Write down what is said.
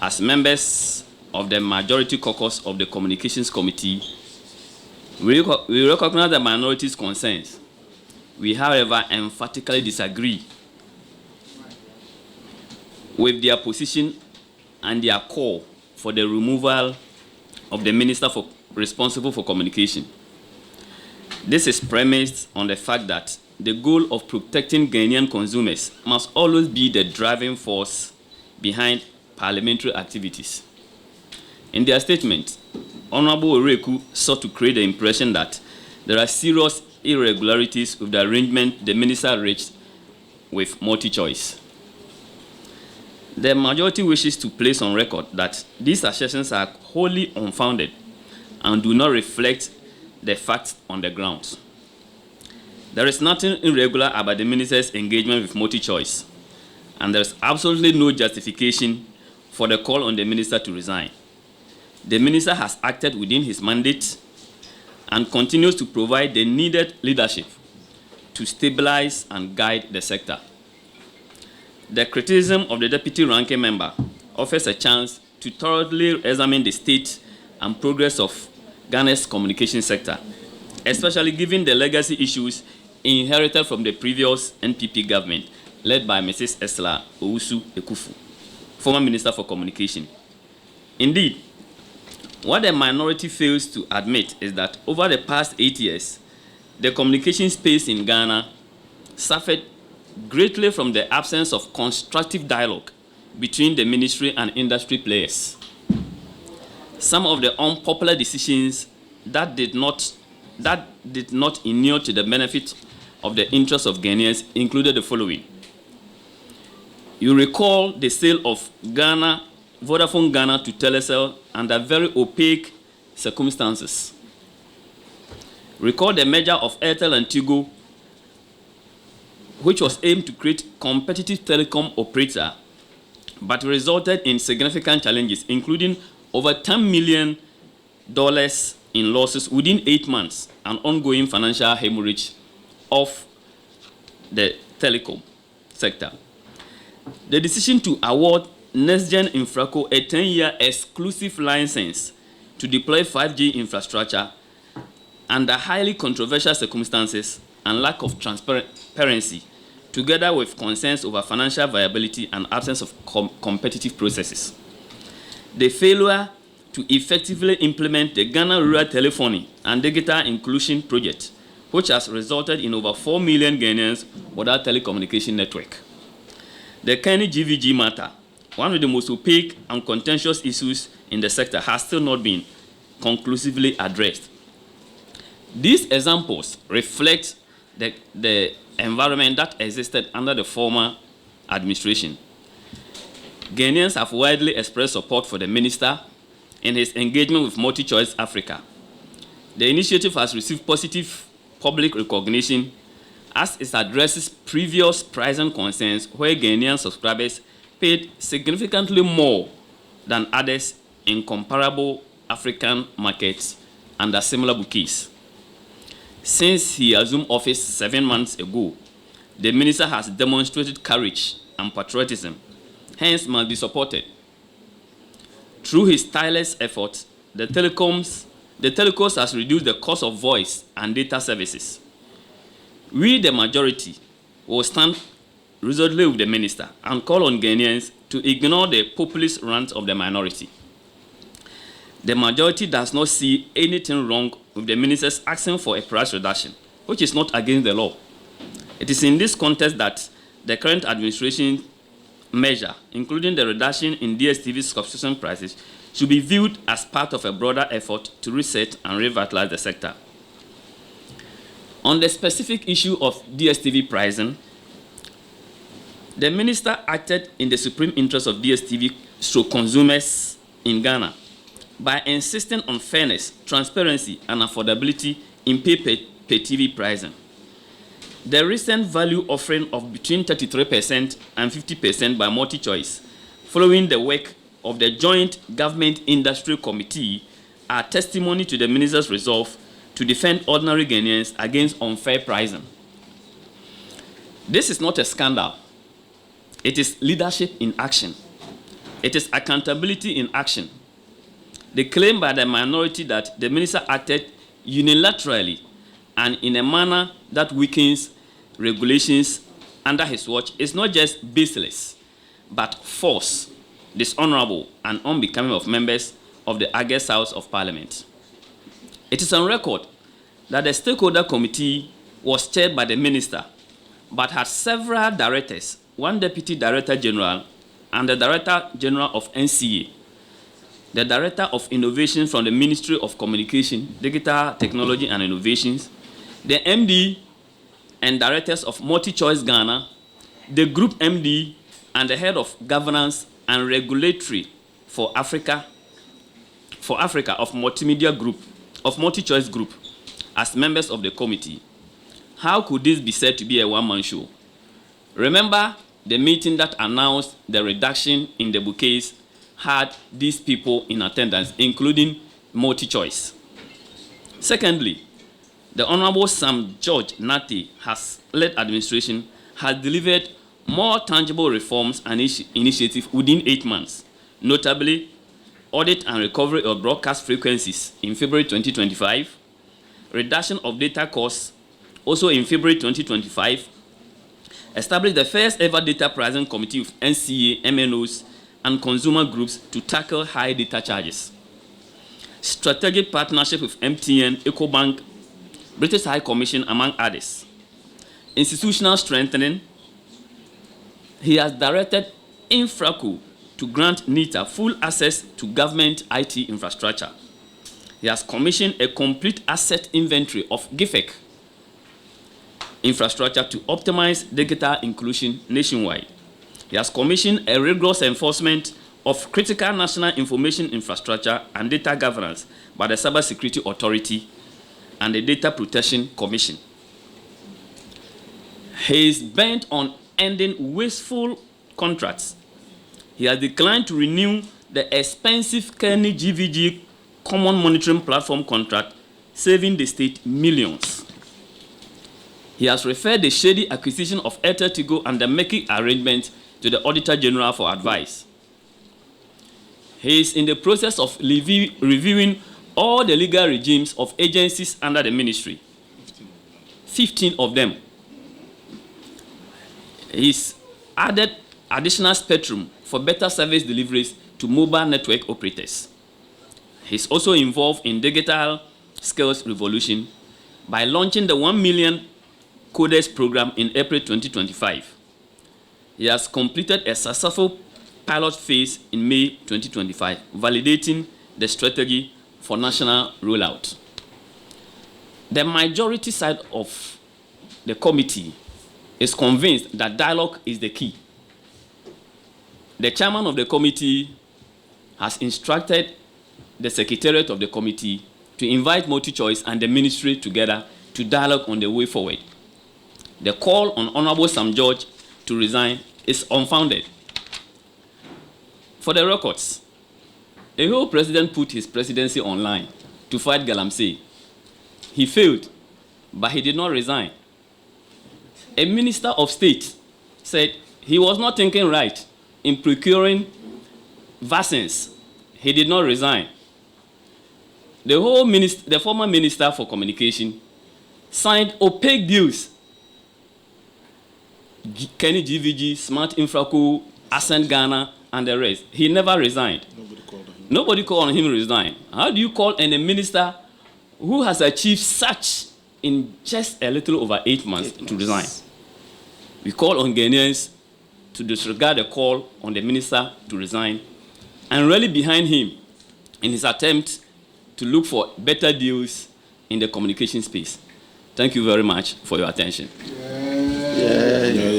As members of the Majority Caucus of the Communications Committee, we recognize the minority's concerns. We, however, emphatically disagree with their position and their call for the removal of the minister responsible for communication. This is premised on the fact that the goal of protecting Ghanaian consumers must always be the driving force behind parliamentary activities. In their statement, Honorable Oreku sought to create the impression that there are serious irregularities with the arrangement the minister reached with MultiChoice. The majority wishes to place on record that these assertions are wholly unfounded and do not reflect the facts on the ground. There is nothing irregular about the minister's engagement with MultiChoice, and there is absolutely no justification for the call on the minister to resign. The minister has acted within his mandate and continues to provide the needed leadership to stabilize and guide the sector. The criticism of the deputy ranking member offers a chance to thoroughly examine the state and progress of Ghana's communication sector, especially given the legacy issues inherited from the previous NPP government led by Mrs. Esla Owusu-Ekufu, former Minister for Communication. Indeed, what the minority fails to admit is that over the past 8 years, the communication space in Ghana suffered greatly from the absence of constructive dialogue between the ministry and industry players. Some of the unpopular decisions that did not inure to the benefit of the interests of Ghanaians included the following. You recall the sale of Vodafone Ghana to Telecel under very opaque circumstances. Recall the merger of Airtel and Tigo, which was aimed to create competitive telecom operator, but resulted in significant challenges, including over $10 million in losses within 8 months and ongoing financial hemorrhage of the telecom sector. The decision to award NextGen Infraco a 10-year exclusive license to deploy 5G infrastructure under highly controversial circumstances and lack of transparency, together with concerns over financial viability and absence of competitive processes. The failure to effectively implement the Ghana Rural Telephony and Digital Inclusion Project, which has resulted in over 4 million Ghanaians without telecommunication network. The Kenny GVG matter, one of the most opaque and contentious issues in the sector, has still not been conclusively addressed. These examples reflect the environment that existed under the former administration. Ghanaians have widely expressed support for the minister in his engagement with MultiChoice Africa. The initiative has received positive public recognition as it addresses previous pricing concerns where Ghanaian subscribers paid significantly more than others in comparable African markets under similar bouquets. Since he assumed office 7 months ago, the minister has demonstrated courage and patriotism, hence must be supported. Through his tireless efforts, the telecos has reduced the cost of voice and data services. We, the majority, will stand resolutely with the minister and call on Ghanaians to ignore the populist rant of the minority. The majority does not see anything wrong with the ministers asking for a price reduction, which is not against the law. It is in this context that the current administration measure, including the reduction in DSTv subscription prices, should be viewed as part of a broader effort to reset and revitalize the sector. On the specific issue of DSTv pricing, the minister acted in the supreme interest of DSTv consumers in Ghana by insisting on fairness, transparency, and affordability in pay-TV pricing. The recent value offering of between 33% and 50% by MultiChoice, following the work of the Joint Government Industry Committee, are testimony to the minister's resolve to defend ordinary Ghanaians against unfair pricing. This is not a scandal. It is leadership in action. It is accountability in action. The claim by the minority that the minister acted unilaterally and in a manner that weakens regulations under his watch is not just baseless, but false, dishonorable, and unbecoming of members of the August House of Parliament. It is on record that the stakeholder committee was chaired by the minister, but had several directors, one deputy director general, and the director general of NCA, the director of innovation from the Ministry of Communication, Digital Technology and Innovations, the MD and directors of MultiChoice Ghana, the group MD, and the head of governance and regulatory for Africa of Multimedia Group, of MultiChoice Group, as members of the committee. How could this be said to be a one-man show? Remember the meeting that announced the reduction in the bouquets had these people in attendance, including MultiChoice. Secondly, the Honorable Sam George Nartey has led administration has delivered more tangible reforms and initiatives within 8 months, notably audit and recovery of broadcast frequencies in February 2025, reduction of data costs also in February 2025, established the first ever data pricing committee of NCA, MNOs, and consumer groups to tackle high data charges. Strategic partnership with MTN, EcoBank, British High Commission, among others. Institutional strengthening. He has directed Infraco to grant NITA full access to government IT infrastructure. He has commissioned a complete asset inventory of GIFEC infrastructure to optimize digital inclusion nationwide. He has commissioned a rigorous enforcement of critical national information infrastructure and data governance by the Cybersecurity Authority and the Data Protection Commission. He is bent on ending wasteful contracts. He has declined to renew the expensive Kenny GVG Common Monitoring Platform contract, saving the state millions. He has referred the shady acquisition of Airtel Tigo and the making arrangement to the Auditor General for advice. He is in the process of reviewing all the legal regimes of agencies under the ministry. 15 of them. He's added additional spectrum for better service deliveries to mobile network operators. He's also involved in digital skills revolution by launching the 1 million coders program in April 2025. He has completed a successful pilot phase in May 2025, validating the strategy for national rollout. The majority side of the committee is convinced that dialogue is the key. The chairman of the committee has instructed the secretariat of the committee to invite MultiChoice and the ministry together to dialogue on the way forward. The call on Honorable Sam George to resign is unfounded. For the records, a whole president put his presidency online to fight Galamsey. He failed, but he did not resign. A minister of state said he was not thinking right in procuring vaccines. He did not resign. The former minister for communication signed opaque deals. Kenny GVG, Smart Infraco, Ascent Ghana, and the rest. He never resigned. Nobody called on him to resign. How do you call on a minister who has achieved such in just a little over 8 months to resign? We call on Ghanaians to disregard the call on the minister to resign and rally behind him in his attempt to look for better deals in the communication space. Thank you very much for your attention.